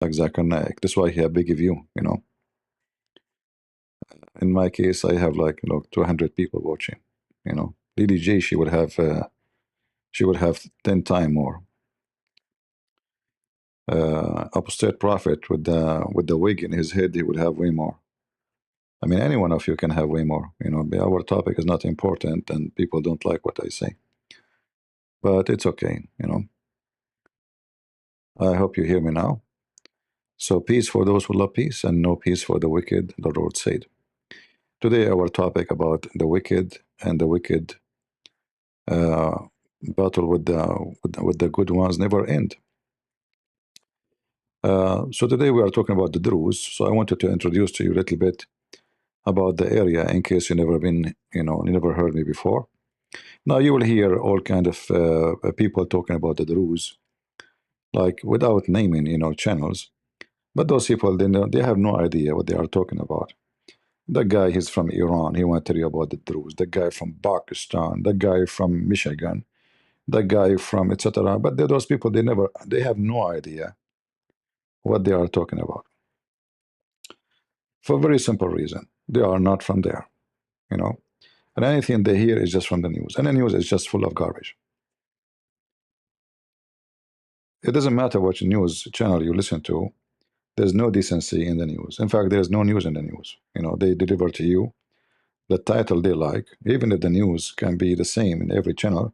like Zakir Naik. That's why he had big view, you know. In my case, I have like 200 people watching, you know. DDJ, she would have 10 times more. Upstate Prophet with the wig in his head, he would have way more. I mean, any one of you can have way more. You know, our topic is not important, and people don't like what I say, but it's okay. You know, I hope you hear me now. So, peace for those who love peace, and no peace for the wicked. The Lord said. Today, our topic about the wicked and the wicked uh, battle with the good ones never end. So today we are talking about the Druze. So I wanted to introduce to you a little bit about the area in case you never been, you never heard me before. Now you will hear all kind of people talking about the Druze, like without naming, channels. But those people, they have no idea what they are talking about. The guy, he's from Iran. He want to tell you about the Druze. The guy from Pakistan. The guy from Michigan. The guy from etc. But those people, they have no idea what they are talking about. For a very simple reason, they are not from there, you know. And anything they hear is just from the news, and the news is just full of garbage. It doesn't matter what news channel you listen to. There's no decency in the news. In fact, there's no news in the news. You know, they deliver to you the title they like, even if the news can be the same in every channel.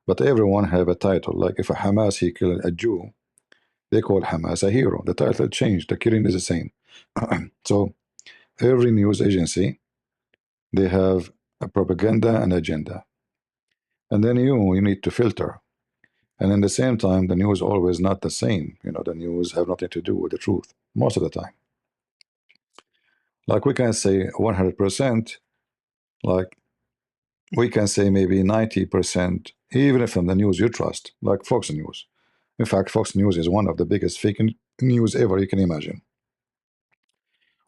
But everyone have a title. Like if a Hamas he killed a Jew, they call Hamas a hero. The title changed. The killing is the same. So every news agency, they have a propaganda and agenda, and then you need to filter. And in the same time, the news always not the same. You know, the news have nothing to do with the truth most of the time. Like we can say 100%, like we can say maybe 90%, even if from the news you trust, like Fox News. In fact, Fox News is one of the biggest fake news ever you can imagine.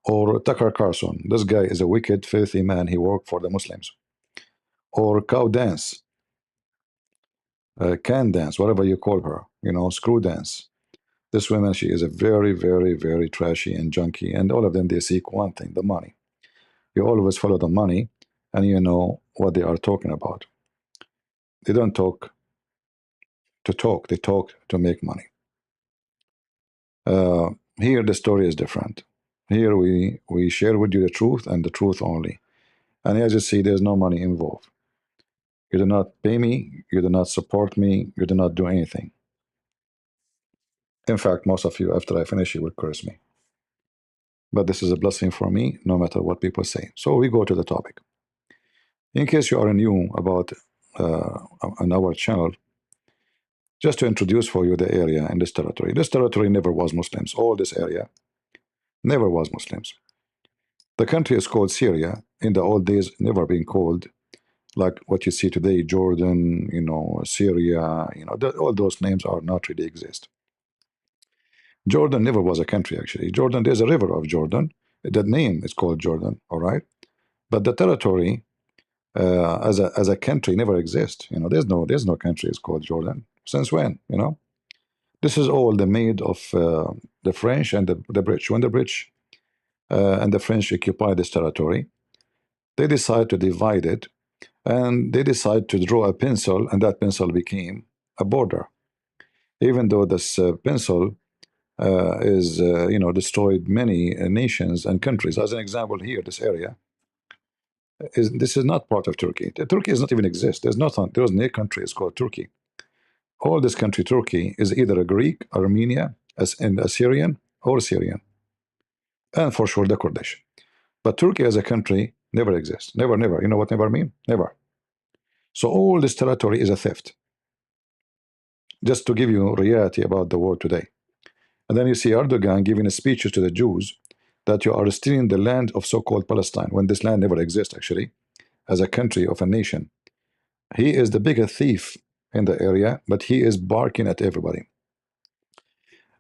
Or Tucker Carlson. This guy is a wicked, filthy man. He worked for the Muslims. Or Cow Dance, Can Dance, whatever you call her, Screw Dance. This woman, she is a very, very, very trashy and junky, and all of them, they seek one thing, the money. You always follow the money, and you know what they are talking about. They don't talk to talk, they talk to make money. Here, the story is different. Here, we share with you the truth and the truth only. And as you see, there's no money involved. You do not pay me, you do not support me, you do not do anything. In fact, most of you, after I finish, you will curse me. But this is a blessing for me, no matter what people say. So we go to the topic. In case you are new about on our channel, just to introduce for you the area and this territory. This territory never was Muslims. All this area never was Muslims. The country is called Syria. In the old days, never been called like what you see today, Jordan, Syria, all those names are not really exist. Jordan never was a country, actually. Jordan, there's a river of Jordan. That name is called Jordan, all right? But the territory as a country never exists. There's no country is called Jordan. Since when? This is all the made of the French and the British. When the British and the French occupy this territory, they decide to divide it, and they decide to draw a pencil, and that pencil became a border. Even though this pencil is destroyed many nations and countries. As an example, here, this area this is not part of Turkey. Turkey does not even exist. There's nothing. There was no country is called Turkey. All this country, Turkey, is either a Greek, Armenia, as in Assyrian, or Syrian, and for sure the Kurdish. But Turkey as a country never exists. Never, never. You know what never mean? Never. So all this territory is a theft. Just to give you reality about the world today. And then you see Erdogan giving speeches to the Jews that you are stealing the land of so-called Palestine, when this land never exists, actually, as a country of a nation. He is the biggest thief in the area, but he is barking at everybody.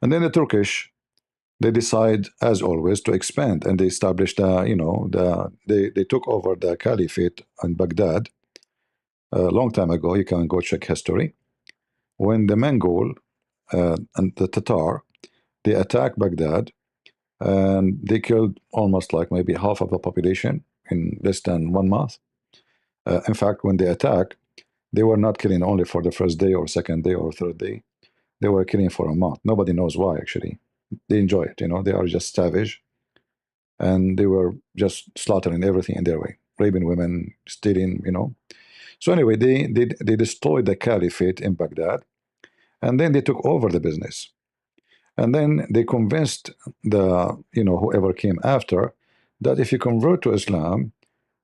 And then the Turkish, they decide, as always, to expand, and they established they took over the caliphate in Baghdad a long time ago. You can go check history. When the Mongol and the Tatar, They attacked Baghdad and they killed almost like maybe half of the population in less than 1 month. In fact, when they attacked, they were not killing only for the first day or second day or third day. They were killing for a month. Nobody knows why, actually. They enjoy it, they are just savage. And they were just slaughtering everything in their way, raping women, stealing. So anyway, they destroyed the caliphate in Baghdad, and then they took over the business. And then they convinced whoever came after that if you convert to Islam,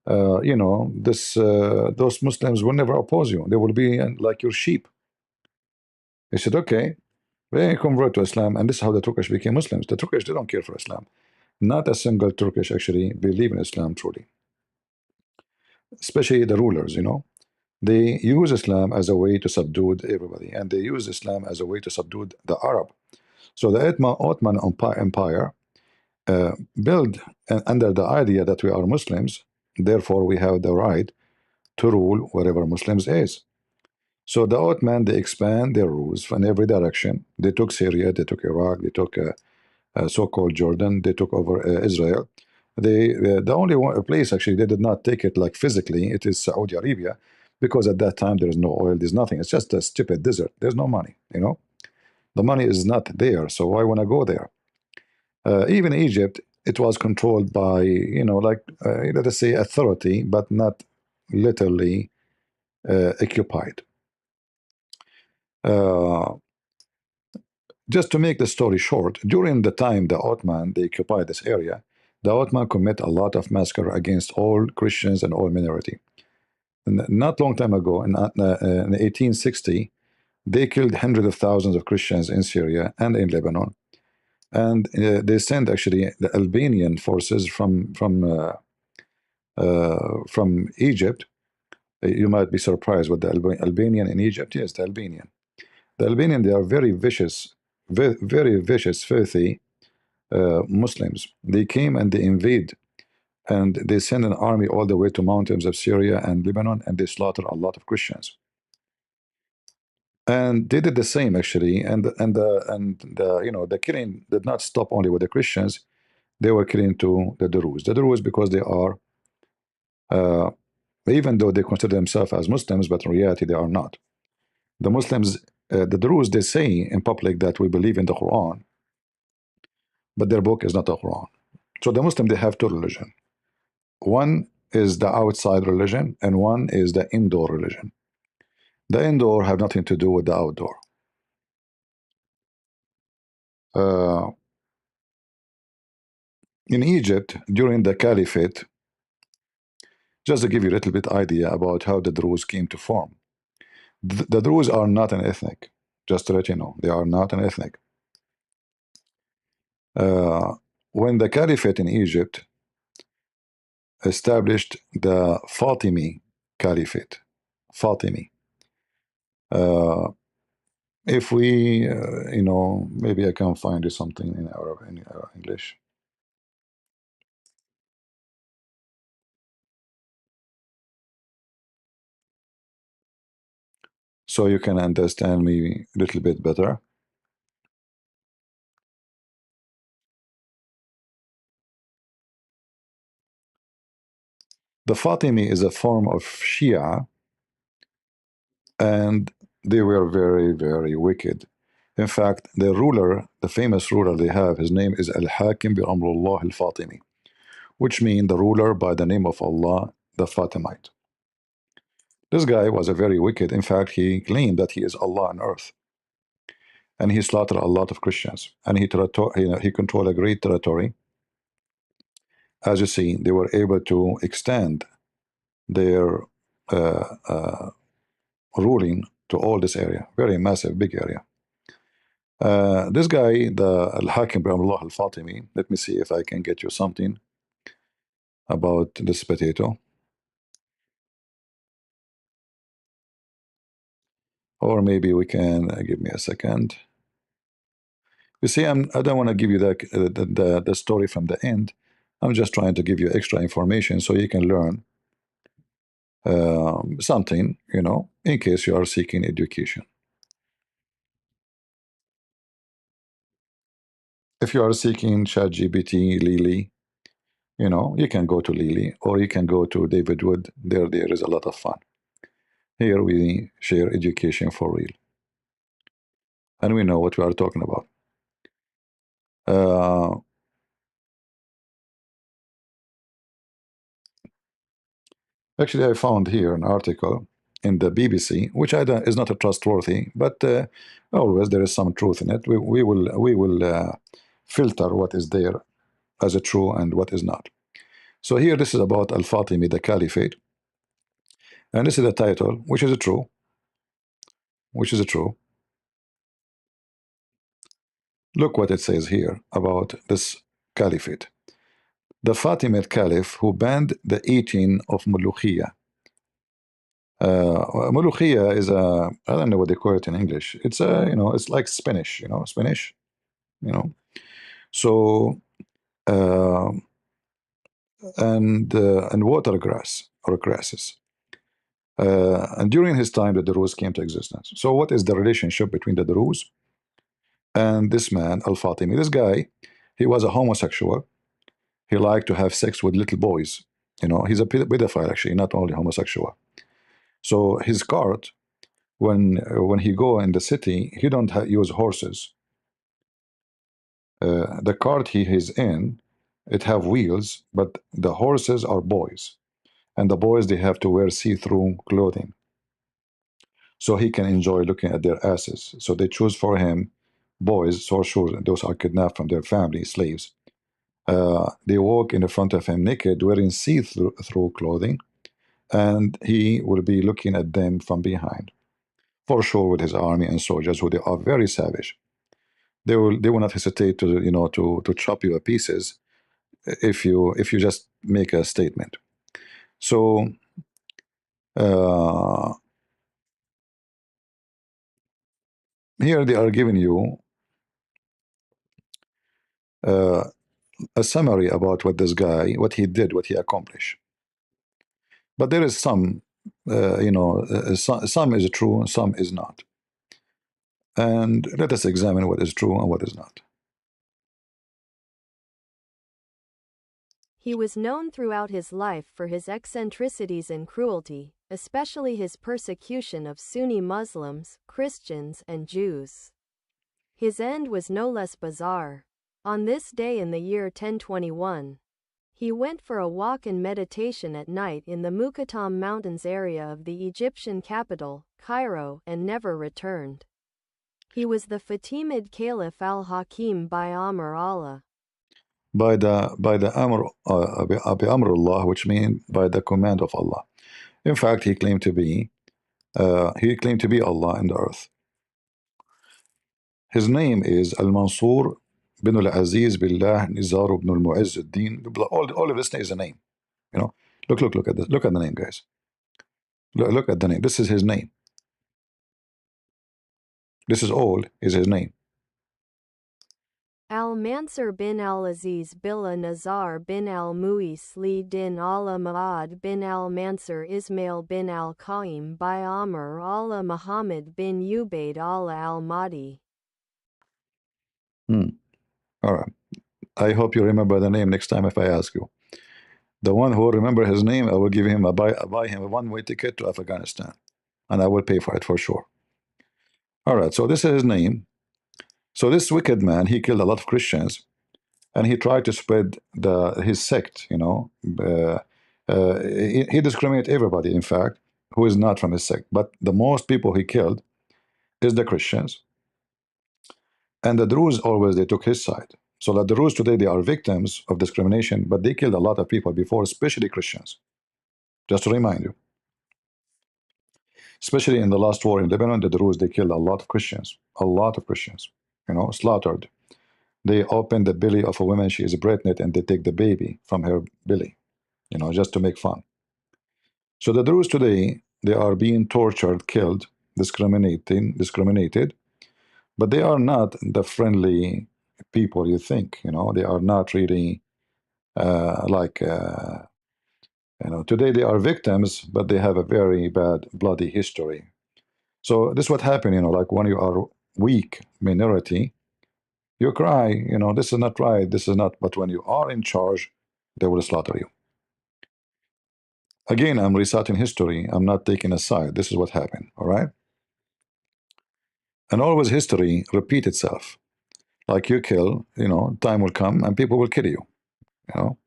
those Muslims will never oppose you. They will be like your sheep. They said, okay, they convert to Islam, and this is how the Turkish became Muslims. The Turkish, they don't care for Islam. Not a single Turkish actually believe in Islam truly, especially the rulers. They use Islam as a way to subdue everybody, and they use Islam as a way to subdue the Arab. So the Ottoman Empire built under the idea that we are Muslims, therefore we have the right to rule wherever Muslims is. So the Ottoman, they expand their rules in every direction. They took Syria, they took Iraq, they took so-called Jordan, they took over Israel. The only place actually they did not take it like physically, it is Saudi Arabia, because at that time there is no oil, there's nothing. It's just a stupid desert. There's no money. The money is not there, so why want to go there? Even Egypt, it was controlled by let us say authority, but not literally occupied. Uh, just to make the story short, during the time the Ottoman they occupied this area, the Ottoman commit a lot of massacre against all Christians and all minority. And not long time ago, in 1860, they killed hundreds of thousands of Christians in Syria and in Lebanon, and they sent actually the Albanian forces from Egypt. You might be surprised with the Albanian in Egypt. Yes, the Albanian. The Albanian, they are very vicious, very vicious, filthy Muslims. They came and they invade, and they send an army all the way to mountains of Syria and Lebanon, and they slaughter a lot of Christians. And they did the same actually, and the killing did not stop only with the Christians. They were killing to the Druze. The Druze, because they are, uh, even though they consider themselves as Muslims, but in reality they are not. The Muslims, the Druze, they say in public that we believe in the Quran, but their book is not the Quran. So the Muslim, they have two religions. One is the outside religion, and one is the indoor religion. The indoor have nothing to do with the outdoor. Uh, in Egypt, during the Caliphate, just to give you a little bit idea about how the Druze came to form. The Druze are not an ethnic. Just to let you know, they are not an ethnic. Uh, when the Caliphate in Egypt established the Fatimi Caliphate, Fatimi. If we, maybe I can find you something in Arab, in English. So you can understand me a little bit better. The Fatimi is a form of Shia, and they were very, very wicked. In fact, the ruler, the famous ruler they have, his name is Al-Hakim bi Amrullah al-Fatimi, which means the ruler by the name of Allah, the Fatimite. This guy was a very wicked. In fact, he claimed that he is Allah on earth, and he slaughtered a lot of Christians, and he controlled a great territory. As you see, they were able to extend their uh, uh, ruling to all this area, very massive, big area. This guy, the Al-Hakim bi Amrullah al-Fatimi, let me see if I can get you something about this potato. Or maybe we can, give me a second. You see, I don't want to give you the story from the end. I'm just trying to give you extra information so you can learn something, in case you are seeking education. If you are seeking ChatGPT, Lily, you know, you can go to Lily or you can go to David Wood. There is a lot of fun. Here we share education for real. And we know what we are talking about. Actually, I found here an article in the BBC, which I don't, is not a trustworthy, but always there is some truth in it. We will filter what is there as a true and what is not. So here, this is about Al-Fatimi, the Caliphate, and this is the title, which is true, which is true. Look what it says here about this Caliphate. The Fatimid Caliph who banned the eating of mulukhiyah. Mulukhiyah is a, I don't know what they call it in English. It's a, you know, it's like spinach, you know, spinach, you know. So, uh, and water grass or grasses. And during his time, the Druze came to existence. So, what is the relationship between the Druze and this man, Al Fatimi? This guy, he was a homosexual. He liked to have sex with little boys. You know, he's a pedophile, actually, not only homosexual. So, his cart, when he go in the city, he don't use horses. The cart he is in, it have wheels, but the horses are boys, and the boys they have to wear see-through clothing, so he can enjoy looking at their asses. So they choose for him boys, so sure those are kidnapped from their family, slaves. They walk in the front of him naked, wearing see-through clothing, and he will be looking at them from behind, for sure, with his army and soldiers, who they are very savage. They will not hesitate to, you know, to chop you to pieces if you just make a statement. So here they are giving you a summary about what this guy, what he did, what he accomplished. But there is some, some is true, some is not. And let us examine what is true and what is not. He was known throughout his life for his eccentricities and cruelty, especially his persecution of Sunni Muslims, Christians, and Jews. His end was no less bizarre. On this day in the year 1021, he went for a walk and meditation at night in the Muqattam Mountains area of the Egyptian capital, Cairo, and never returned. He was the Fatimid Caliph al-Hakim by Amr Allah. By the Amrullah, which means by the command of Allah. In fact, he claimed to be Allah in the earth. His name is Al-Mansur bin Al-Aziz Billah Nizar ibn Al-Mu'izz al-Din. All of this is a name. You know, look at this. Look at the name, guys. Look at the name. This is his name. This is all is his name. Al-Mansur bin al-Aziz Billah Nazar bin al-Mu'is din Allah Ma'ad bin al-Mansur Ismail bin al-Qaim by Amr Allah Muhammad bin Ubaid Allah al-Mahdi. All right. I hope you remember the name next time if I ask you. The one who will remember his name, I will give him buy him a one-way ticket to Afghanistan, and I will pay for it for sure. All right. So this is his name. So this wicked man, he killed a lot of Christians, and he tried to spread his sect. You know, he discriminated everybody, in fact, who is not from his sect. But the most people he killed is the Christians, and the Druze always they took his side. So the Druze today they are victims of discrimination, but they killed a lot of people before, especially Christians. Just to remind you, especially in the last war in Lebanon, the Druze they killed a lot of Christians, you know, slaughtered. They open the belly of a woman, she is pregnant, and they take the baby from her belly, you know, just to make fun. So the Druze today, they are being tortured, killed, discriminated, but they are not the friendly people you think, you know, they are not really you know, today they are victims, but they have a very bad, bloody history. So this is what happened, you know, like when you are weak minority, You cry, you know, this is not right, this is not, but when you are in charge, they will slaughter you. Again, I'm reciting history, I'm not taking a side. This is what happened, all right? And always history repeat itself. Like you kill, you know, time will come and people will kill you know.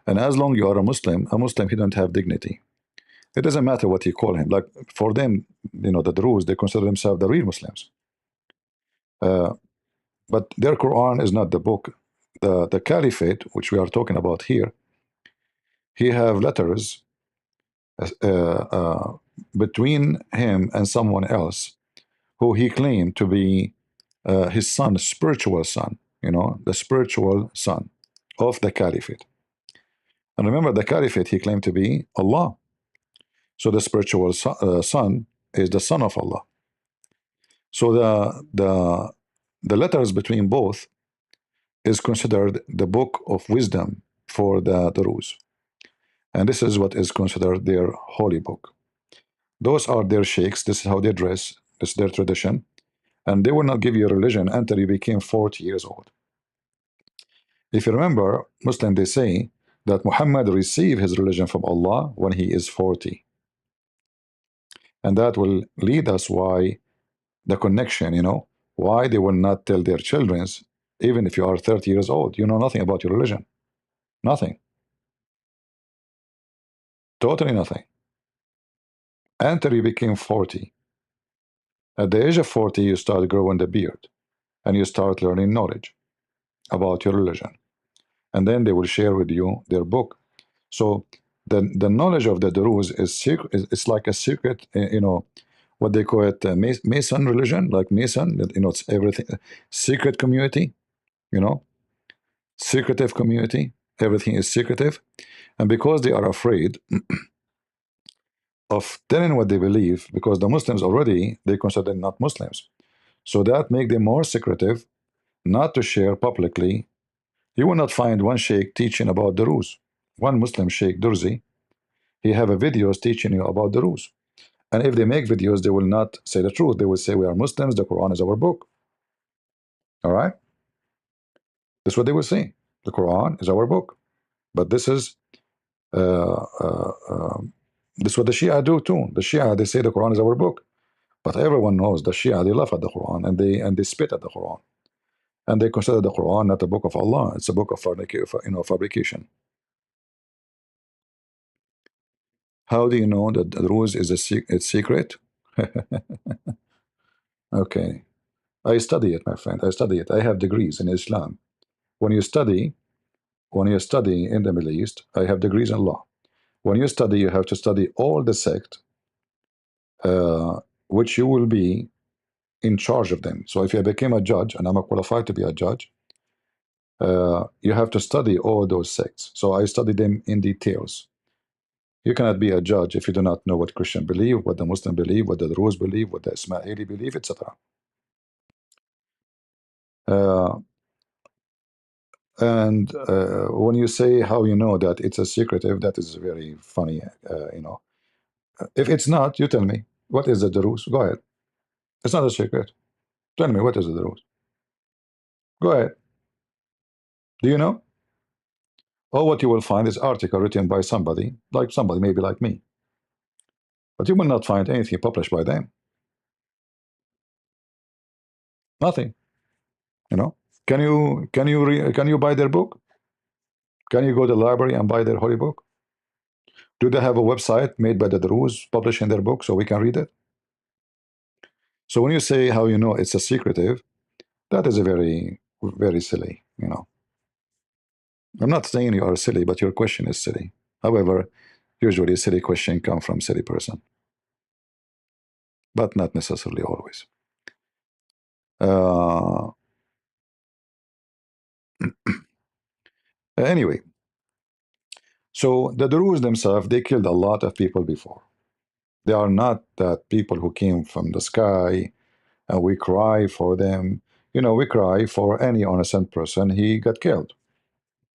And as long you are a Muslim, he don't have dignity. It doesn't matter what you call him. Like for them, you know, the Druze, they consider themselves the real Muslims. Uh, but their Quran is not the book. The Caliphate, which we are talking about here, he have letters uh, uh, between him and someone else who he claimed to be his son, spiritual son, you know, the spiritual son of the Caliphate. And remember, the Caliphate he claimed to be Allah. So the spiritual son is the son of Allah. So the letters between both is considered the book of wisdom for the Druze. And this is what is considered their holy book. Those are their sheikhs. This is how they dress. This is their tradition. And they will not give you a religion until you became 40 years old. If you remember, Muslim, they say that Muhammad received his religion from Allah when he is 40. And that will lead us why the connection, you know, why they will not tell their children, even if you are 30 years old, you know nothing about your religion. Nothing. Totally nothing. Until you became 40. At the age of 40, you start growing the beard and you start learning knowledge about your religion. And then they will share with you their book. So the knowledge of the Druze is secret. It's like a secret, you know, what they call it, Mason religion, like Mason. You know, it's everything, secret community. You know, secretive community. Everything is secretive, and because they are afraid of telling what they believe, because the Muslims already they consider them not Muslims, so that make them more secretive, not to share publicly. You will not find one sheikh teaching about the Druze. One Muslim sheikh, Druze, he have a videos teaching you about the rules. And if they make videos, they will not say the truth. They will say we are Muslims, the Quran is our book. All right? That's what they will say. The Quran is our book. But uh, uh, um, this is what the Shia do too. The Shia, they say the Quran is our book. But everyone knows the Shia, they laugh at the Quran and they spit at the Quran. And they consider the Quran not a book of Allah. It's a book of fabrication. How do you know that the rules is it's secret? Okay. I study it, my friend. I study it. I have degrees in Islam. When you study, when you study in the Middle East, I have degrees in law. When you study, you have to study all the sect, which you will be in charge of them. So if you became a judge, and I'm qualified to be a judge, you have to study all those sects. So I study them in details. You cannot be a judge if you do not know what Christian believe, what the Muslim believe, what the Druze believe, what the Ismaili believe, etc. And when you say how you know that it's a secretive, that is very funny. You know, if it's not, you tell me what is the Druze. Go ahead. It's not a secret. Tell me what is the Druze. Go ahead. Do you know? Or what you will find is article written by somebody, like somebody maybe like me, but you will not find anything published by them. Nothing. You know. Can you buy their book? Can you go to the library and buy their holy book? Do they have a website made by the Druze publishing their book so we can read it? So when you say how you know it's a secretive, that is a very, very silly, you know. I'm not saying you are silly, but your question is silly. However, usually a silly question comes from silly person, but not necessarily always. Uh, anyway, so the Druze themselves, they killed a lot of people before. They are not that people who came from the sky and we cry for them. You know, we cry for any innocent person, he got killed.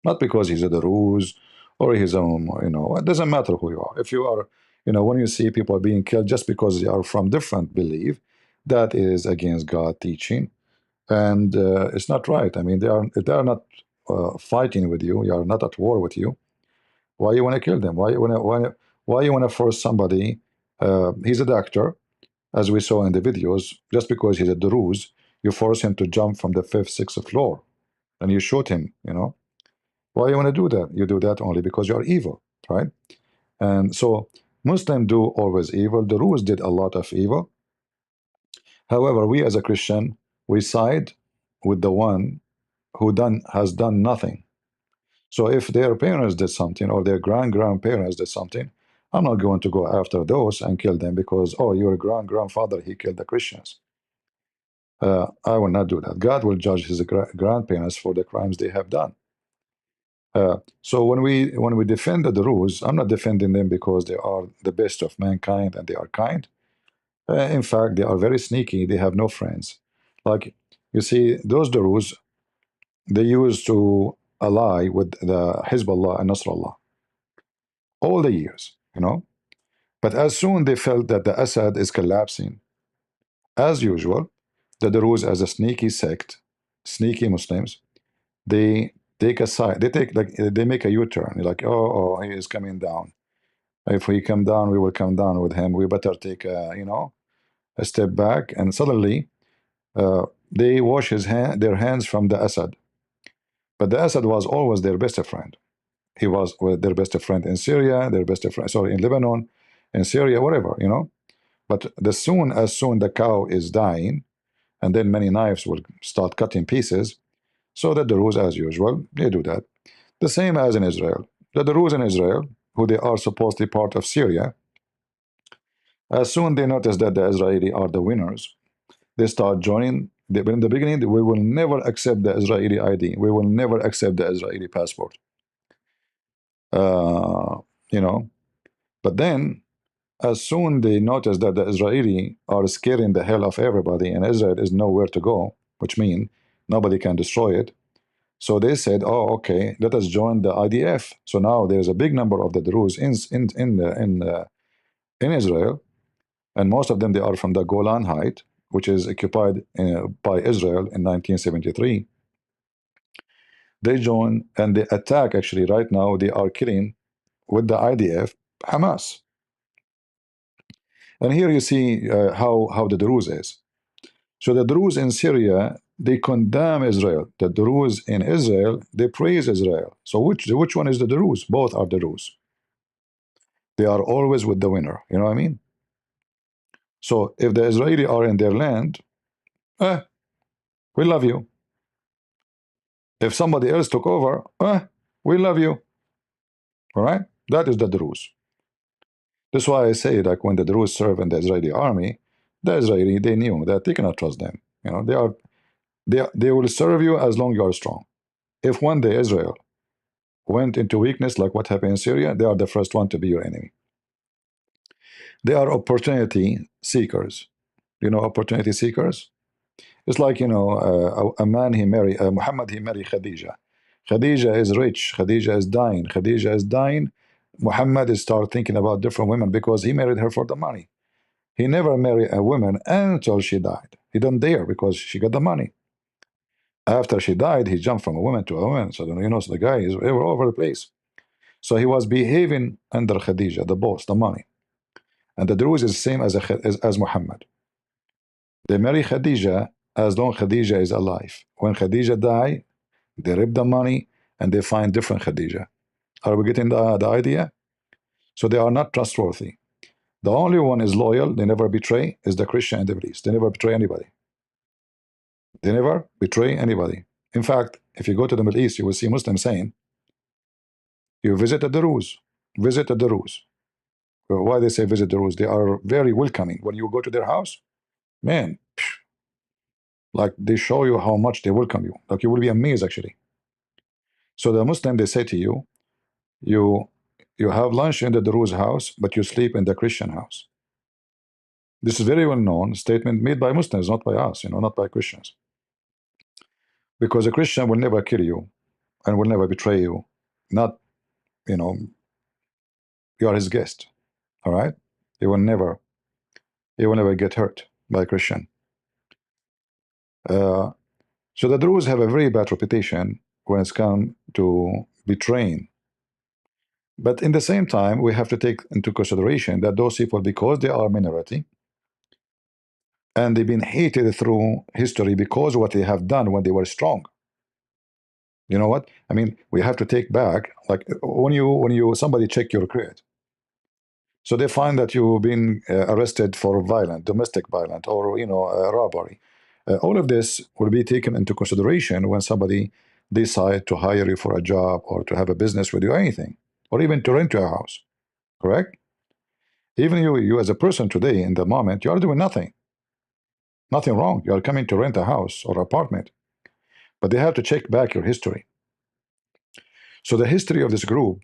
Not because he's a Druze or he's a, you know, it doesn't matter who you are. If you are, you know, when you see people being killed just because they are from different belief, that is against God teaching. And it's not right. I mean, they are not fighting with you. You are not at war with you. Why you want to kill them? Why you want to force somebody? He's a doctor, as we saw in the videos. Just because he's a Druze, you force him to jump from the fifth, sixth floor, and you shoot him. You know why you want to do that? You do that only because you are evil, right? And so Muslims do always evil. The Druze did a lot of evil. However, we as a Christian, we side with the one who has done nothing. So if their parents did something or their grandparents did something, I'm not going to go after those and kill them because, oh, your grandfather, he killed the Christians. I will not do that. God will judge his grandparents for the crimes they have done. So when we defend the Druze, I'm not defending them because they are the best of mankind and they are kind. In fact, they are very sneaky. They have no friends. Like, you see, those Druze, they used to ally with the Hezbollah and Nasrallah all the years, you know. But as soon they felt that the Assad is collapsing, as usual, the Druze as a sneaky sect, sneaky Muslims, they take a side. They make a U-turn. Like, oh, he is coming down. If we come down, we will come down with him. We better take a step back. And suddenly, they wash their hands from the Assad. But the Assad was always their best friend. He was their best friend in Syria, their best friend, sorry, in Lebanon, in Syria, whatever, you know. But as soon the cow is dying, and then many knives will start cutting pieces, so that the Druze, as usual, they do that. The same as in Israel. The Druze in Israel, who they are supposedly part of Syria, as soon they notice that the Israeli are the winners, they start joining. In the beginning, we will never accept the Israeli ID. We will never accept the Israeli passport. Uh, you know, but then as soon they notice that the Israeli are scaring the hell of everybody and Israel is nowhere to go, which means nobody can destroy it. So they said, "Oh, okay, let us join the IDF." So now there's a big number of the Druze in Israel, and most of them they are from the Golan Height, which is occupied by Israel in 1973. They join and they attack. Actually, right now they are killing with the IDF Hamas. And here you see how the Druze is. So the Druze in Syria, they condemn Israel. The Druze in Israel, they praise Israel. So which one is the Druze? Both are the Druze. They are always with the winner. You know what I mean? So if the Israeli are in their land, eh, we love you. If somebody else took over, we love you. All right? That is the Druze. That's why I say, like, when the Druze serve in the Israeli army, the Israeli, they knew that they cannot trust them. You know, they will serve you as long as you are strong. If one day Israel went into weakness, like what happened in Syria, they are the first one to be your enemy. They are opportunity seekers. You know, opportunity seekers. It's like, you know, a man he married, Muhammad, he married Khadija. Khadija is rich. Khadija is dying. Khadija is dying. Muhammad is start thinking about different women because he married her for the money. He never married a woman until she died. He didn't dare because she got the money. After she died, he jumped from a woman to a woman. So, you know, so the guy is all over the place. So he was behaving under Khadija, the boss, the money. And the Druze is the same as Muhammad. They marry Khadija as long Khadija is alive. When Khadija die, they rip the money and they find different Khadija. Are we getting the idea? So they are not trustworthy. The only one is loyal, they never betray, is the Christian and the priest. They never betray anybody. They never betray anybody. In fact, if you go to the Middle East, you will see Muslims saying, you visit the Druze, visit the Druze. Why they say visit the Druze? They are very welcoming. When you go to their house, man, like they show you how much they welcome you. Like you will be amazed actually. So the Muslim, they say to you, you you have lunch in the Druze house, but you sleep in the Christian house. This is very well known statement made by Muslims, not by us, you know, not by Christians. Because a Christian will never kill you and will never betray you. Not, you know, you are his guest. All right? He will never get hurt by a Christian. So the Druze have a very bad reputation when it's come to betraying. But in the same time, we have to take into consideration that those people, because they are minority, and they've been hated through history because of what they have done when they were strong. You know what? I mean, we have to take back, like when you somebody check your credit. So they find that you've been arrested for domestic violence, or robbery. All of this will be taken into consideration when somebody decide to hire you for a job, or to have a business with you, or anything, or even to rent your house. Correct? Even you as a person today, in the moment, you are doing nothing wrong. You are coming to rent a house or apartment, but they have to check back your history. So the history of this group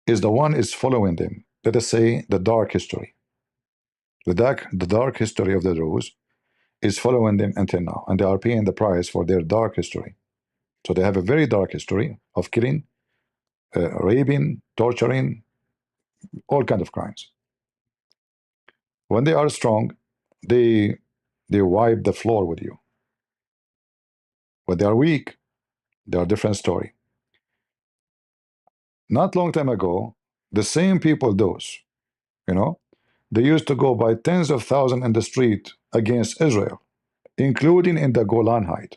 is the one is following them. Let us say the dark history. The dark history of the Druze is following them until now, and they are paying the price for their dark history. So they have a very dark history of killing, raping, torturing, all kinds of crimes. When they are strong, they wipe the floor with you. When they are weak, they are a different story. Not long time ago, the same people, they used to go by tens of thousands in the street against Israel, including in the Golan Heights.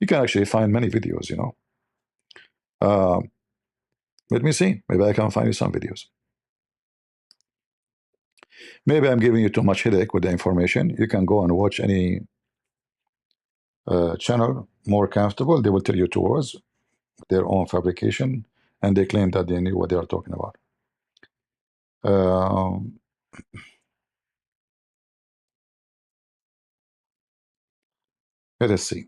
You can actually find many videos. Uh, let me see. Maybe I can find you some videos. Maybe I'm giving you too much headache with the information. You can go and watch any channel more comfortable. They will tell you two words, their own fabrication, and they claim that they knew what they are talking about. Let us see.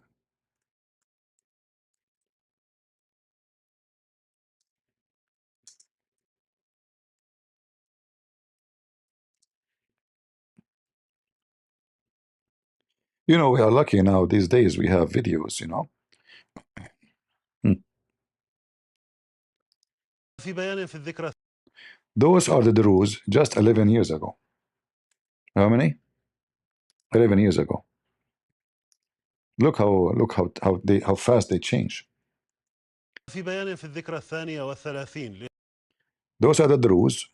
We are lucky now these days we have videos. Hmm. Those are the Druze just 11 years ago. How many? 11 years ago. Look how fast they change. Those are the Druze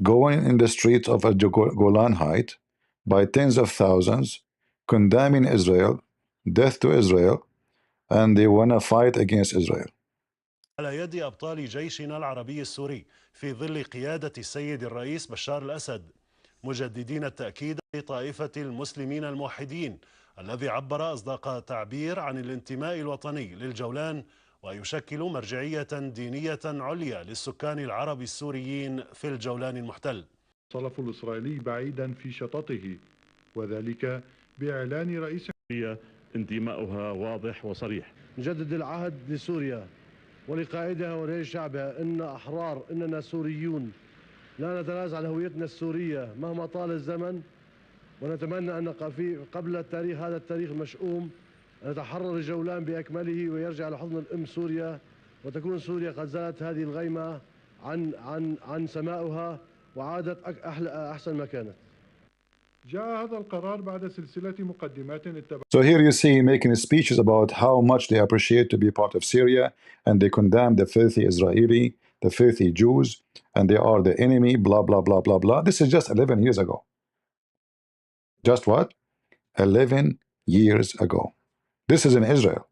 going in the streets of a Golan Height by tens of thousands, condemning Israel, death to Israel, and they want to fight against Israel. على يد أبطال جيشنا العربي السوري في ظل قيادة السيد الرئيس بشار الأسد، مجددين التأكيد لطائفة المسلمين الموحدين الذي عبر أصدق تعبير عن الانتماء الوطني للجولان، ويشكل مرجعية دينية عليا للسكان العرب السوريين في الجولان المحتل. الطرف الإسرائيلي بعيدا في شططه، وذلك بإعلان رئيس سوريا انتماؤها واضح وصريح. نجدد العهد لسوريا ولقائدها ولرئيس شعبها إن أحرار، إننا سوريون، لا نتنازع عن هويتنا السورية مهما طال الزمن، ونتمنى أن قبل هذا التاريخ المشؤوم أن يتحرر الجولان بأكمله ويرجع لحضن الأم سوريا، وتكون سوريا قد زالت هذه الغيمة عن سمائها وعادت أحسن ما كانت. جاء هذا القرار بعد سلسلة مقدمات So here you see making speeches about how much they appreciate to be part of Syria, and they condemn the filthy Israeli, the filthy Jews, and they are the enemy, blah, blah, blah, blah, blah. This is just 11 years ago. Just what? 11 years ago. This is in Israel.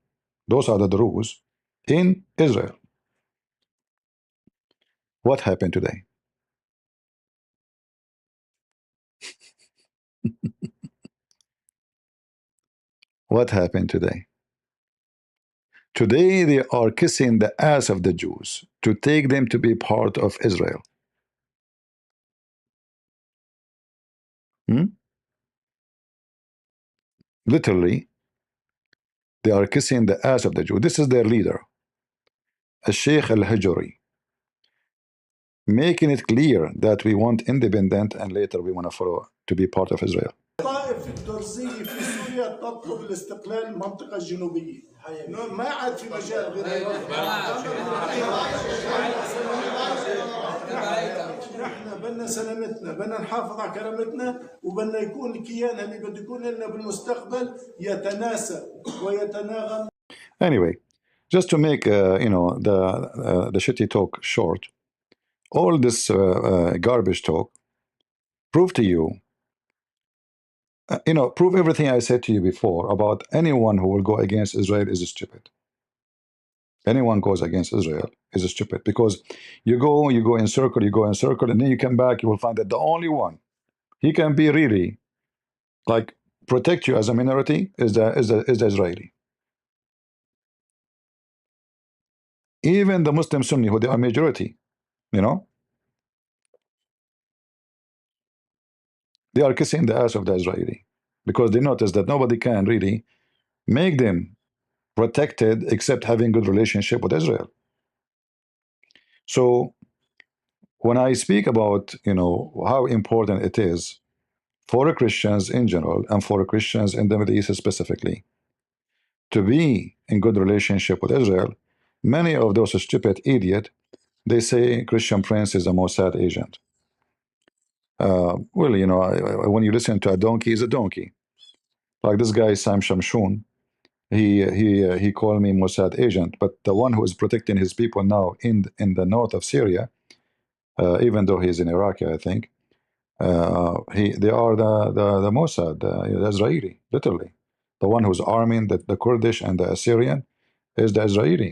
Those are the Druze in Israel. What happened today? What happened today? Today they are kissing the ass of the Jews to take them to be part of Israel. Literally, they are kissing the ass of the Jew. This is their leader, Sheikh al-Hijri, making it clear that we want independent and later we want to follow to be part of Israel. طائفة الدرزية في سوريا تطلب الاستقلال المنطقة الجنوبية. ما عاد في مجال غير نحن بدنا سلامتنا، بدنا نحافظ على كرامتنا، وبدنا يكون الكيان اللي بده يكون لنا بالمستقبل يتناسى ويتناغم. Anyway, just to make the shitty talk short, all this garbage talk prove to you, prove everything I said to you before about anyone who will go against Israel is stupid. Anyone goes against Israel is stupid, because you go in circle, and then you come back, you will find that the only one he can be really like protect you as a minority is the Israeli. Even the Muslim Sunni, who they are majority, they are kissing the ass of the Israeli, because they notice that nobody can really make them protected except having good relationship with Israel. So when I speak about how important it is for Christians in general and for Christians in the Middle East specifically to be in good relationship with Israel, many of those stupid idiots, they say Christian Prince is a Mossad agent. Well, when you listen to a donkey, he's a donkey. Like this guy Sam Shamshun, he called me Mossad agent, but the one who is protecting his people now in the north of Syria, even though he's in Iraq, I think, they are the Mossad, the Israeli, literally. The one who's arming the Kurdish and the Assyrian is the Israeli.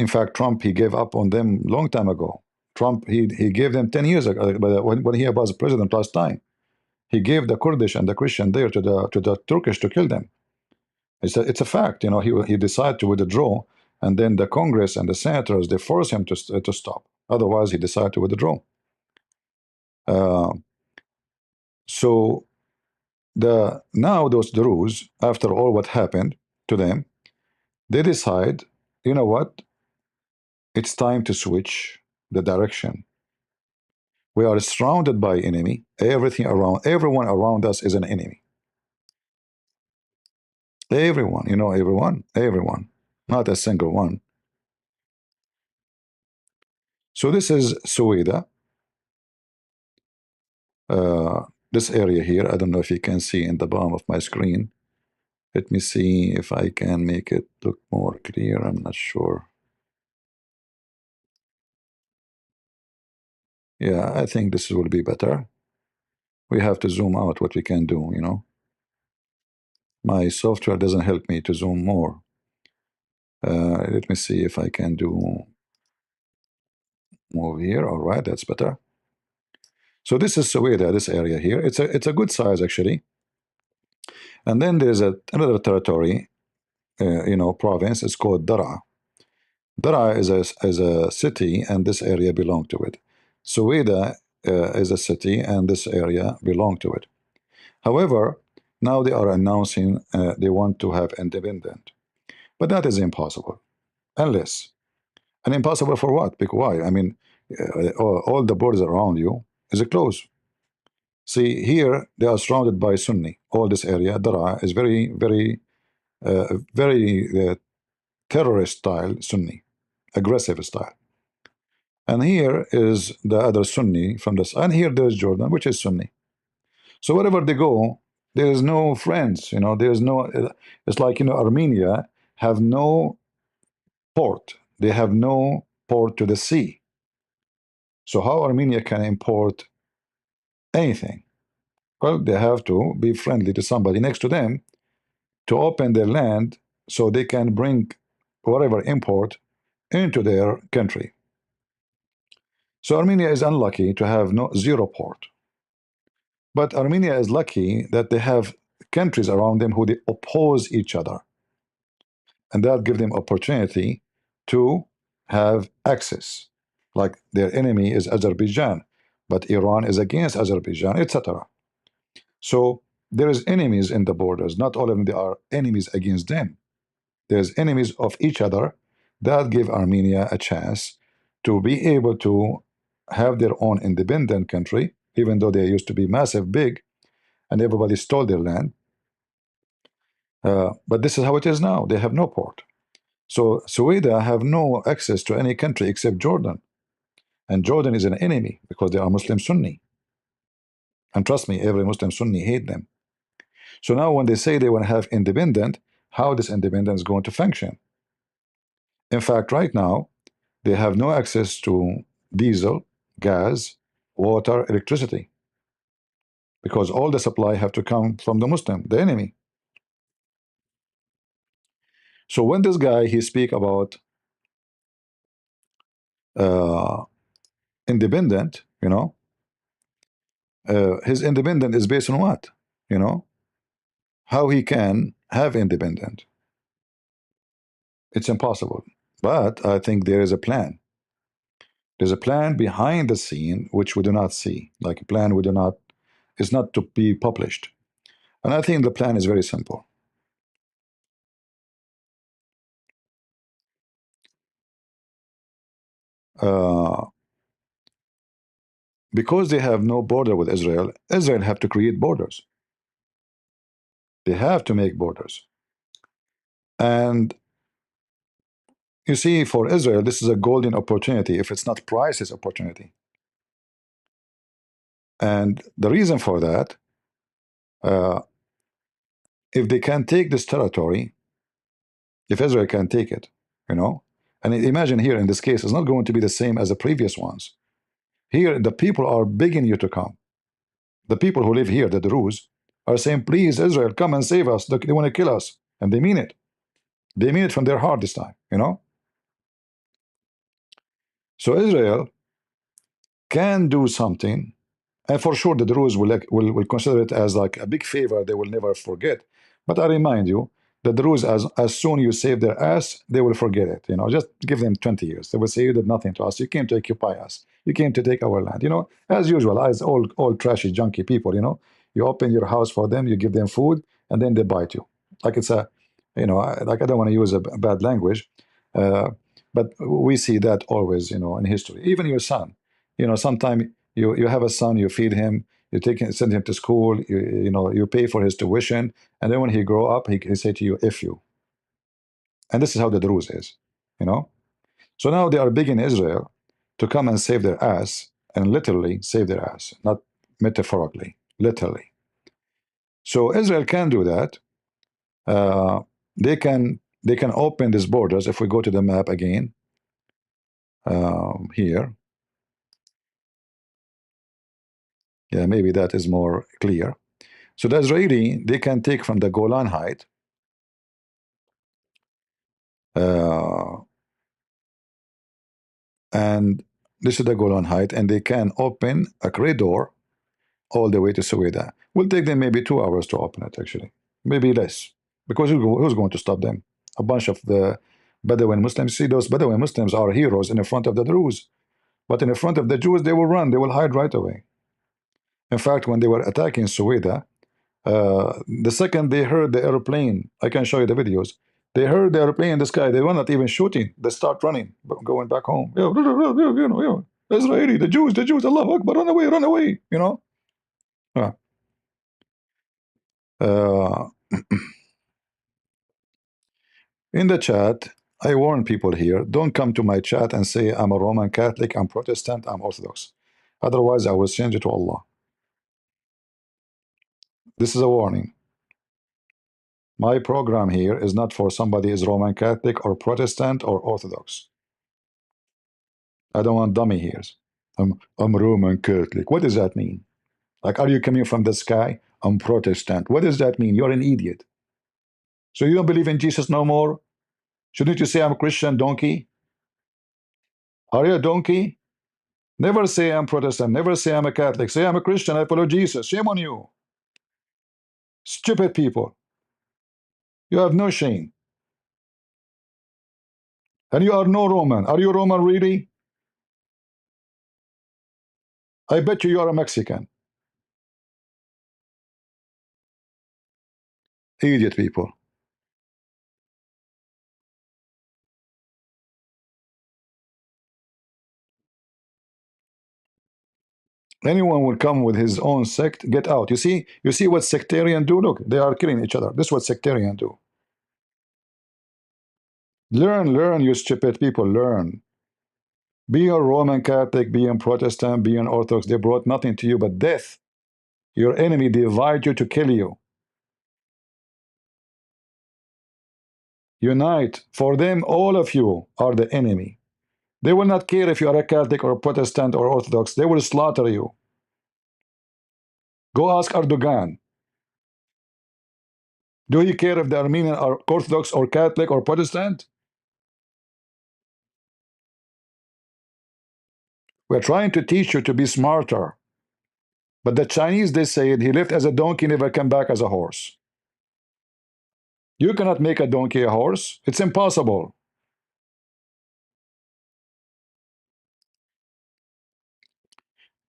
In fact, Trump, he gave up on them long time ago. Trump, he gave them 10 years ago, when he was president last time. He gave the Kurdish and the Christian there to the Turkish to kill them. It's a fact. He decided to withdraw, and then the Congress and the senators, they forced him to stop. Otherwise, he decided to withdraw. So now those Druze, after all what happened to them, they decide, you know what? It's time to switch the direction. We are surrounded by enemy. Everyone around us is an enemy. Everyone, everyone, not a single one. So this is Suweda. This area here, I don't know if you can see in the bottom of my screen. Let me see if I can make it look more clear. I'm not sure. Yeah, I think this will be better. We have to zoom out what we can do, My software doesn't help me to zoom more. Let me see if I can do move here. All right, that's better. So this is Suweda, this area here. It's a good size actually. And then there's another territory, province. It's called Dara. Dara is a city, and this area belong to it. Suweda is a city, and this area belong to it. However, now they are announcing they want to have independent, but that is impossible, unless, and impossible for what? Because why? I mean, all the borders around you is closed. See, here they are surrounded by Sunni. All this area, Dara, is very, very terrorist style Sunni, aggressive style. And here is the other Sunni from this, and here there's Jordan, which is Sunni. So wherever they go, there is no friends. There's no. It's like Armenia have no port. They have no port to the sea. So how Armenia can import anything? Well, they have to be friendly to somebody next to them to open their land so they can bring whatever import into their country. So Armenia is unlucky to have zero port. But Armenia is lucky that they have countries around them who they oppose each other. And that gives them opportunity to have access. Like their enemy is Azerbaijan, but Iran is against Azerbaijan, etc. So there is enemies in the borders. Not all of them are enemies against them. There's enemies of each other that give Armenia a chance to be able to have their own independent country even though they used to be massive, big, and everybody stole their land. But this is how it is now. They have no port. So Suweda have no access to any country except Jordan. And Jordan is an enemy because they are Muslim Sunni. And trust me, every Muslim Sunni hate them. So now when they say they want to have independent, how this independence is going to function? In fact, right now, they have no access to diesel, gas, water, electricity, because all the supply have to come from the Muslim, the enemy. So when this guy, he speak about uh, independent, his independent is based on what? How he can have independent? It's impossible. But I think there is a plan. There's a plan behind the scene which we do not see. Like a plan we do not, is not to be published. And I think the plan is very simple. Uh, because they have no border with Israel, Israel have to create borders. They have to make borders. And you see, for Israel, this is a golden opportunity, if it's not priceless opportunity. And the reason for that, uh, if they can take this territory, if Israel can take it, and imagine here in this case, it's not going to be the same as the previous ones. Here, the people are begging you to come. The people who live here, the Druze, are saying, please, Israel, come and save us. They want to kill us. And they mean it. They mean it from their heart this time, So Israel can do something, and for sure the Druze will consider it as like a big favor they will never forget. But I remind you, the Druze, as soon you save their ass, they will forget it. Just give them 20 years. They will say, you did nothing to us. You came to occupy us. You came to take our land. As usual, as all trashy, junky people. You open your house for them, you give them food, and then they bite you. Like it's a, like I don't want to use a bad language, uh, but we see that always, in history. Even your son, sometimes you have a son, you feed him, send him to school, you pay for his tuition, and then when he grow up, he say to you, "If you." And this is how the Druze is, you know. So now they are begging Israel to come and save their ass, and literally save their ass, not metaphorically, literally. So Israel can do that. Uh, they can open these borders. If we go to the map again, here, yeah, maybe that is more clear. So the Israeli, they can take from the Golan Height, uh, and this is the Golan Height, and they can open a corridor all the way to Suweda. Will take them maybe 2 hours to open it, actually, maybe less, because who's going to stop them? A bunch of the Bedouin Muslims. See, those Bedouin Muslims are heroes in the front of the Druze, but in the front of the Jews, they will run, they will hide right away. In fact, when they were attacking Suweda, the second they heard the airplane, I can show you the videos. They heard the airplane in the sky. They were not even shooting. They start running, going back home. Israeli, the Jews, Allah Akbar, run away, run away. Uh, uh, in the chat, I warn people here: don't come to my chat and say I'm a Roman Catholic, I'm Protestant, I'm Orthodox. Otherwise, I will change it to Allah. This is a warning. My program here is not for somebody is Roman Catholic or Protestant or Orthodox. I don't want dummy ears. I'm Roman Catholic. What does that mean? Like, are you coming from the sky? I'm Protestant. What does that mean? You're an idiot. So you don't believe in Jesus no more? Shouldn't you say I'm a Christian, donkey? Are you a donkey? Never say I'm Protestant. Never say I'm a Catholic. Say I'm a Christian. I follow Jesus. Shame on you. Stupid people. You have no shame. And you are no Roman. Are you Roman really? I bet you are a Mexican. Idiot people. Anyone will come with his own sect, get out. You see what sectarian do? Look, they are killing each other. This is what sectarian do. Learn, you stupid people, learn. Be a Roman Catholic, be a Protestant, be an Orthodox, they brought nothing to you but death. Your enemy divide you to kill you. Unite. For them, all of you are the enemy. They will not care if you are a Catholic or a Protestant or Orthodox. They will slaughter you. Go ask Erdogan. Do you care if the Armenian are Orthodox or Catholic or Protestant? We're trying to teach you to be smarter. But the Chinese, they say he lived as a donkey, never come back as a horse. You cannot make a donkey a horse. It's impossible.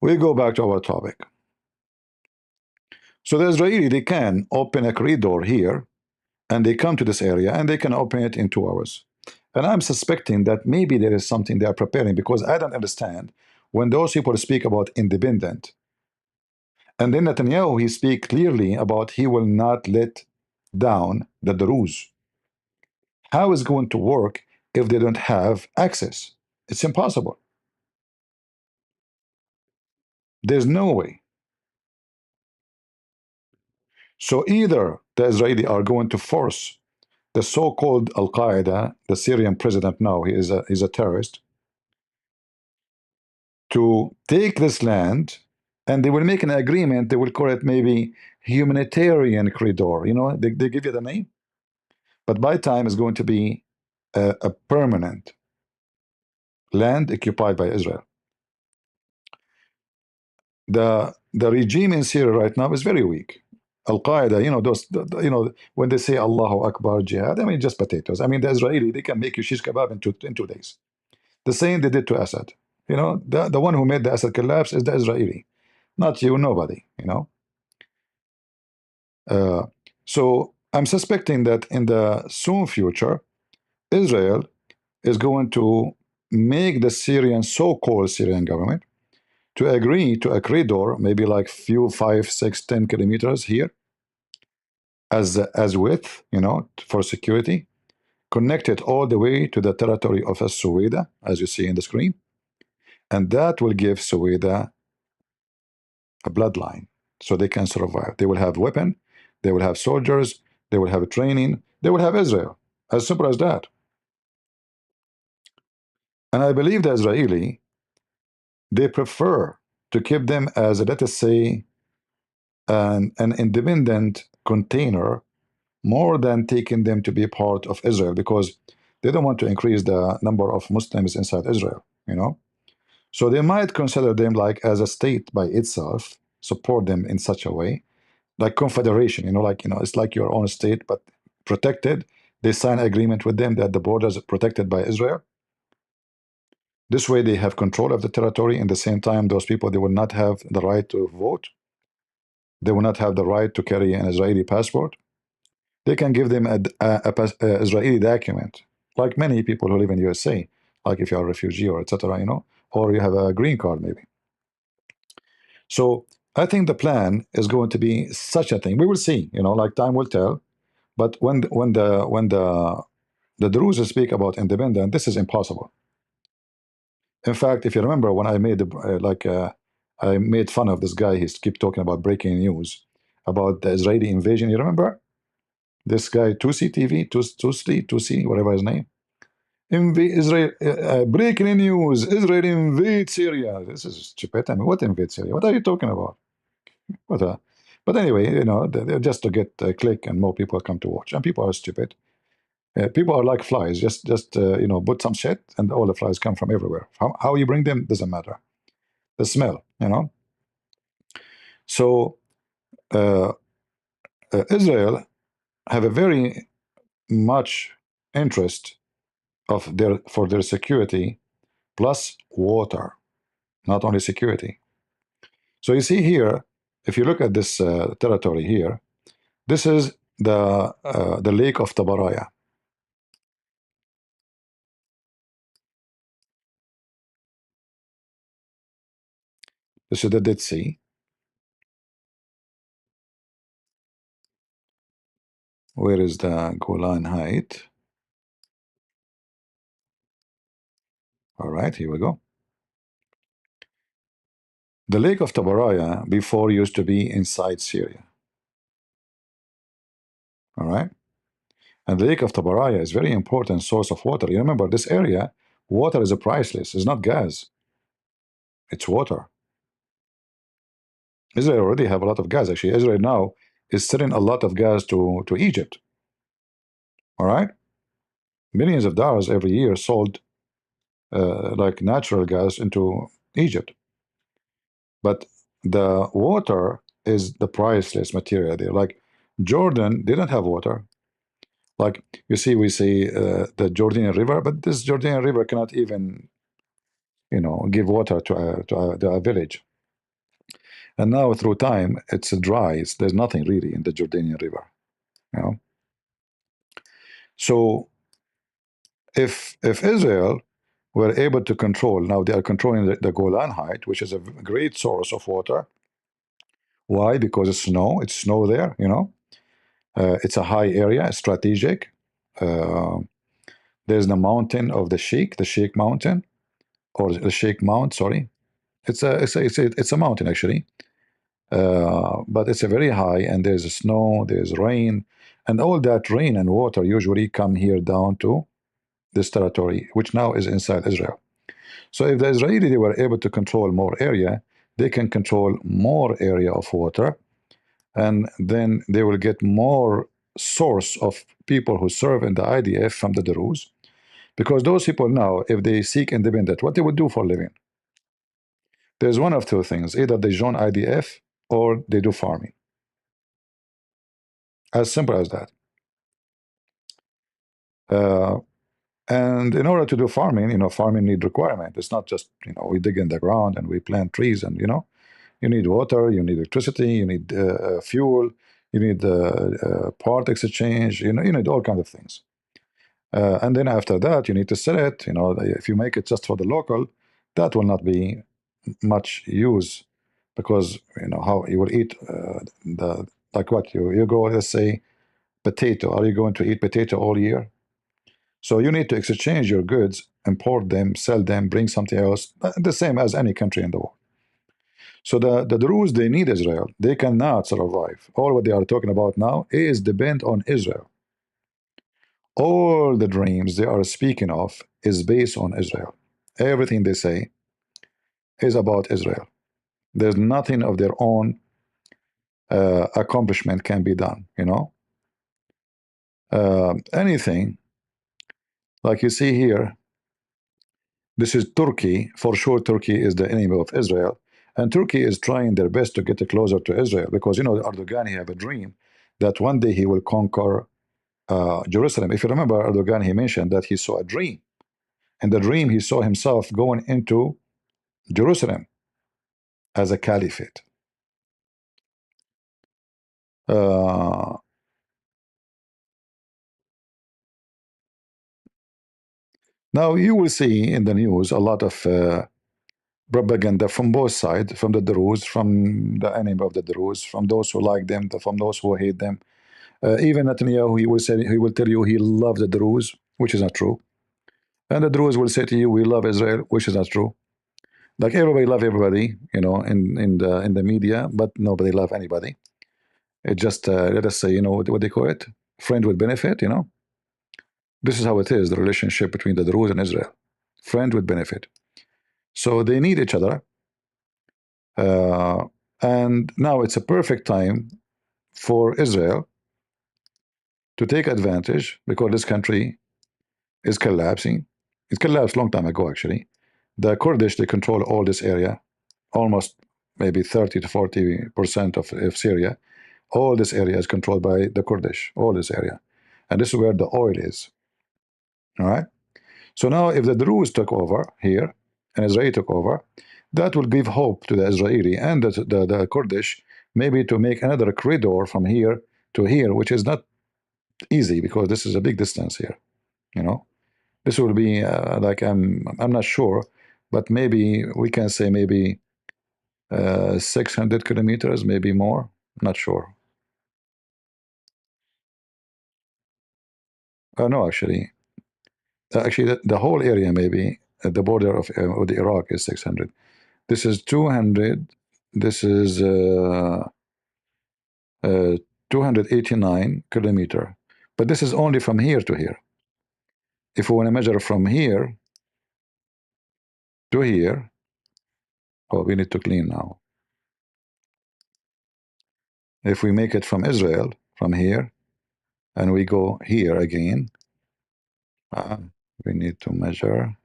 We go back to our topic. So the Israeli, they can open a corridor here, and they come to this area, and they can open it in 2 hours. And I'm suspecting that maybe there is something they are preparing, because I don't understand when those people speak about independent. And then Netanyahu, he speak clearly about he will not let down the Druze. How is it going to work if they don't have access? It's impossible. There's no way. So either the Israeli are going to force the so-called Al-Qaeda, the Syrian president now, he's a terrorist, to take this land, and they will make an agreement. They will call it maybe humanitarian corridor. You know, they give you the name, but by time it's going to be a permanent land occupied by Israel. The regime in Syria right now is very weak. Al-Qaeda, you know, you know, when they say Allahu Akbar, jihad, I mean, just potatoes. I mean, the Israeli, they can make you shish kebab in 2 days. The same they did to Assad. You know, the one who made the Assad collapse is the Israeli, not you, nobody, you know. Uh, so I'm suspecting that in the soon future, Israel is going to make the Syrian, so-called Syrian government, to agree to a corridor, maybe like few 5, 6, 10 kilometers here, as width, you know, for security, connected all the way to the territory of Suweda, as you see in the screen, and that will give Suweda a bloodline, so they can survive. They will have weapon, they will have soldiers, they will have training, they will have Israel. As simple as that. And I believe the Israeli, they prefer to keep them as, let us say, an independent container, more than taking them to be part of Israel, because they don't want to increase the number of Muslims inside Israel, you know. So they might consider them like as a state by itself, support them in such a way, like confederation, you know, like, you know, it's like your own state, but protected. They sign agreement with them that the borders are protected by Israel. This way they have control of the territory. In the same time, those people, they will not have the right to vote. They will not have the right to carry an Israeli passport. They can give them a Israeli document, like many people who live in USA, like if you are a refugee or etc., you know, or you have a green card maybe. So I think the plan is going to be such a thing. We will see, you know, like time will tell. But when the Druze speak about independence, this is impossible. In fact, if you remember when I made I made fun of this guy, he keep talking about breaking news about the Israeli invasion. You remember this guy, Tusi TV, Tusi, whatever his name. Israel, breaking news: Israel invade Syria. This is stupid. I mean, what invade Syria? What are you talking about? What a, but anyway, you know, they're just to get a click and more people come to watch. And people are stupid. People are like flies. Just you know, put some shit, and all the flies come from everywhere. How you bring them doesn't matter. The smell, you know. So uh, Israel have a very much interest of their security plus water, not only security. So you see here, if you look at this territory here, this is the lake of Tabaraya. This is the Dead Sea. Where is the Golan Height? All right, here we go. The Lake of Tabaraya before used to be inside Syria. All right. And the Lake of Tabaraya is very important source of water. You remember this area, water is a priceless. It's not gas. It's water. Israel already have a lot of gas. Actually, Israel now is selling a lot of gas to Egypt. All right. Millions of dollars every year sold like natural gas into Egypt. But the water is the priceless material there. Like Jordan didn't have water. Like you see, we see the Jordanian River, but this Jordanian River cannot even, you know, give water to a village. And now through time, it's dry. There's nothing really in the Jordanian River, you know. So if Israel were able to control, now they are controlling the Golan Height, which is a great source of water. Why? Because it's snow there, you know. It's a high area, strategic. Uh, there's the mountain of the Sheikh Mountain, or the Sheikh Mount. Sorry, it's a mountain actually, but it's a very high, and there's snow, there's rain, and all that rain and water usually come here down to this territory, which now is inside Israel. So if the Israeli they were able to control more area, they can control more area of water, and then they will get more source of people who serve in the IDF from the Druze, because those people now, if they seek independence, what they would do for a living? There's one of two things: either they join IDF or they do farming. As simple as that. And in order to do farming, you know, farming need requirement. It's not just, you know, we dig in the ground and we plant trees, and you know, you need water, you need electricity, you need fuel, you need part exchange, you know, you need all kinds of things. And then after that, you need to sell it. You know, if you make it just for the local, that will not be much use, because you know how you will eat the, like what you go, let's say potato. Are you going to eat potato all year? So you need to exchange your goods, import them, sell them, bring something else, the same as any country in the world. So the Druze, they need Israel. They cannot survive. All what they are talking about now is depend on Israel. All the dreams they are speaking of is based on Israel. Everything they say is about Israel. There's nothing of their own accomplishment can be done, you know. Anything, like you see here, this is Turkey. For sure, Turkey is the enemy of Israel. And Turkey is trying their best to get closer to Israel, because, you know, Erdogan, he have a dream that one day he will conquer Jerusalem. If you remember, Erdogan, he mentioned that he saw a dream. In the dream, he saw himself going into Jerusalem as a caliphate. Uh, now, you will see in the news a lot of propaganda from both sides, from the Druze, from the enemy of the Druze, from those who like them, from those who hate them. Even Netanyahu, he will tell you he loves the Druze, which is not true. And the Druze will say to you, we love Israel, which is not true. Like everybody love everybody, you know, in the media, but nobody love anybody. It just let us say, you know, what they call it, friend with benefit, you know. This is how it is, the relationship between the Druze and Israel, friend with benefit. So they need each other, and now it's a perfect time for Israel to take advantage, because this country is collapsing. It collapsed a long time ago, actually. The Kurdish, they control all this area, almost maybe 30 to 40% of Syria. All this area is controlled by the Kurdish, all this area. And this is where the oil is. All right. So now if the Druze took over here and Israel took over, that will give hope to the Israeli and the Kurdish, maybe to make another corridor from here to here, which is not easy, because this is a big distance here, you know. This will be like, I'm not sure, but maybe we can say maybe 600 kilometers, maybe more. Not sure. No, actually, the whole area maybe at the border of the Iraq is 600. This is 200. This is 289 kilometer. But this is only from here to here. If we want to measure from here to here, oh, we need to clean now. If we make it from Israel, from here, and we go here again, we need to measure.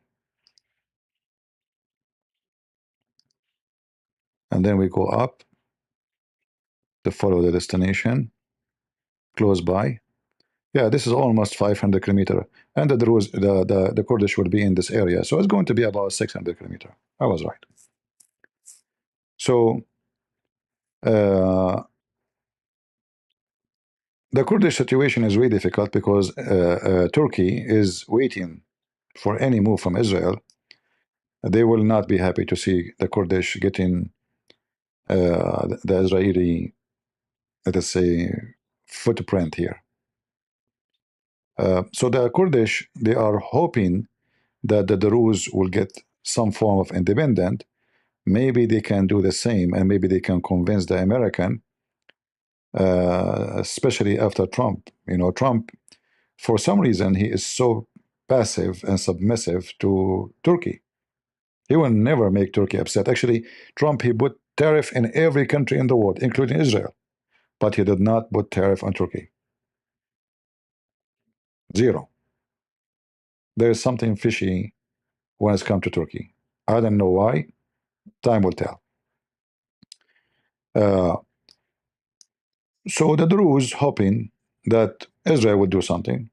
And then we go up to follow the destination, close by. Yeah, this is almost 500 kilometer. And the Druze, the Kurdish will be in this area. So it's going to be about 600 kilometer. I was right. So the Kurdish situation is very difficult because Turkey is waiting for any move from Israel. They will not be happy to see the Kurdish getting the Israeli, let us say, footprint here. So the Kurdish, they are hoping that the Druze will get some form of independent. Maybe they can do the same, and maybe they can convince the American, especially after Trump. You know, Trump, for some reason, he is so passive and submissive to Turkey. He will never make Turkey upset. Actually, Trump, he put tariff in every country in the world, including Israel. But he did not put tariff on Turkey. Zero. There is something fishy when it's come to Turkey. I don't know why. Time will tell. So the Druze hoping that Israel would do something.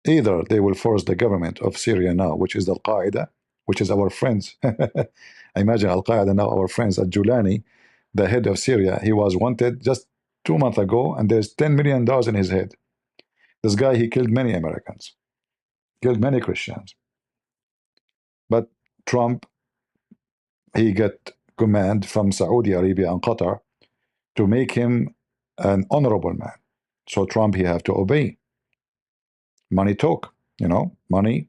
Either they will force the government of Syria now, which is Al-Qaeda, which is our friends. Imagine Al-Qaeda now, our friends at Julani, the head of Syria. He was wanted just 2 months ago, and there's $10 million in his head. This guy, he killed many Americans, killed many Christians. But Trump, he got command from Saudi Arabia and Qatar to make him an honorable man. So Trump, he have to obey. Money talk, you know, money.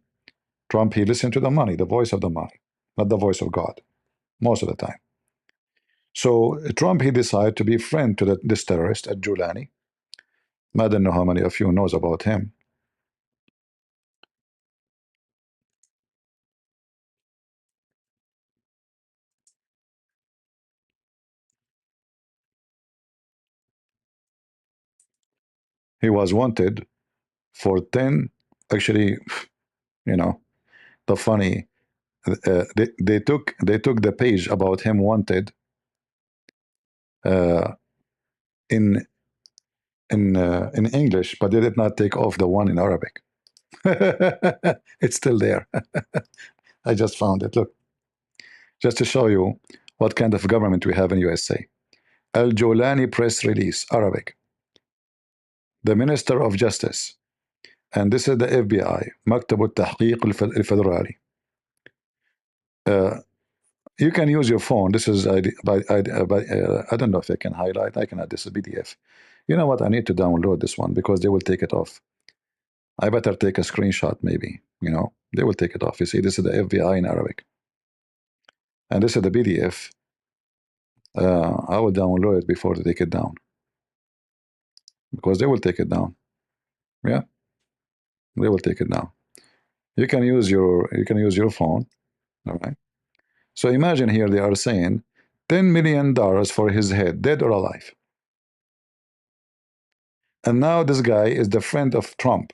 Trump, he listened to the money, the voice of the money, not the voice of God, most of the time. So Trump, he decided to be friend to this terrorist at Julani. I don't know how many of you knows about him. He was wanted for 10, actually, you know, the funny, they took the page about him wanted in English, but they did not take off the one in Arabic. It's still there. I just found it. Look, just to show you what kind of government we have in USA. Al-Jolani press release, Arabic. The Minister of Justice, and this is the FBI, مكتب التحقيق الفدرالي. You can use your phone. This is I don't know if I can highlight. I cannot. This is PDF. You know what? I need to download this one because they will take it off. I better take a screenshot, maybe. You know, they will take it off. You see, this is the FBI in Arabic, and this is the PDF. I will download it before they take it down because they will take it down. Yeah, they will take it down. You can use your phone. All right. So imagine here they are saying $10 million for his head, dead or alive. And now this guy is the friend of Trump.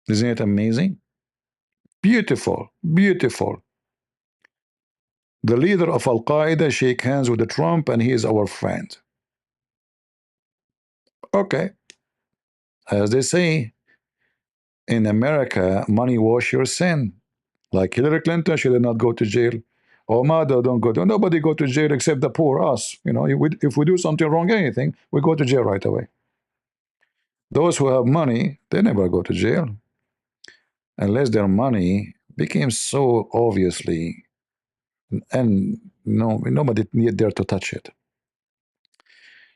Isn't it amazing? Beautiful, beautiful. The leader of Al-Qaeda shake hands with the Trump and he is our friend. Okay. As they say, in America, money wash your sin. Like Hillary Clinton, she did not go to jail. Omada don't go to, nobody go to jail except the poor, us. You know, if we do something wrong, anything, we go to jail right away. Those who have money, they never go to jail. unless their money became so obviously, and nobody dare to touch it.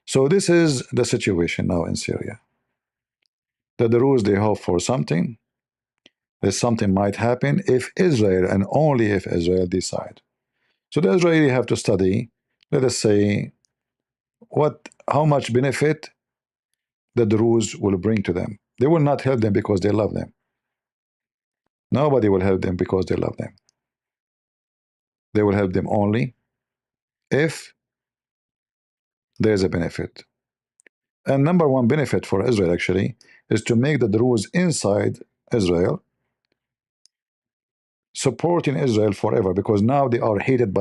So this is the situation now in Syria. The Druze, they hope for something, that something might happen if Israel, and only if Israel, decide. So the Israeli have to study, let us say, how much benefit the Druze will bring to them. They will not help them because they love them. Nobody will help them because they love them. They will help them only if there's a benefit. And number one benefit for Israel actually is to make the Druze inside Israel supporting Israel forever, because now they are hated by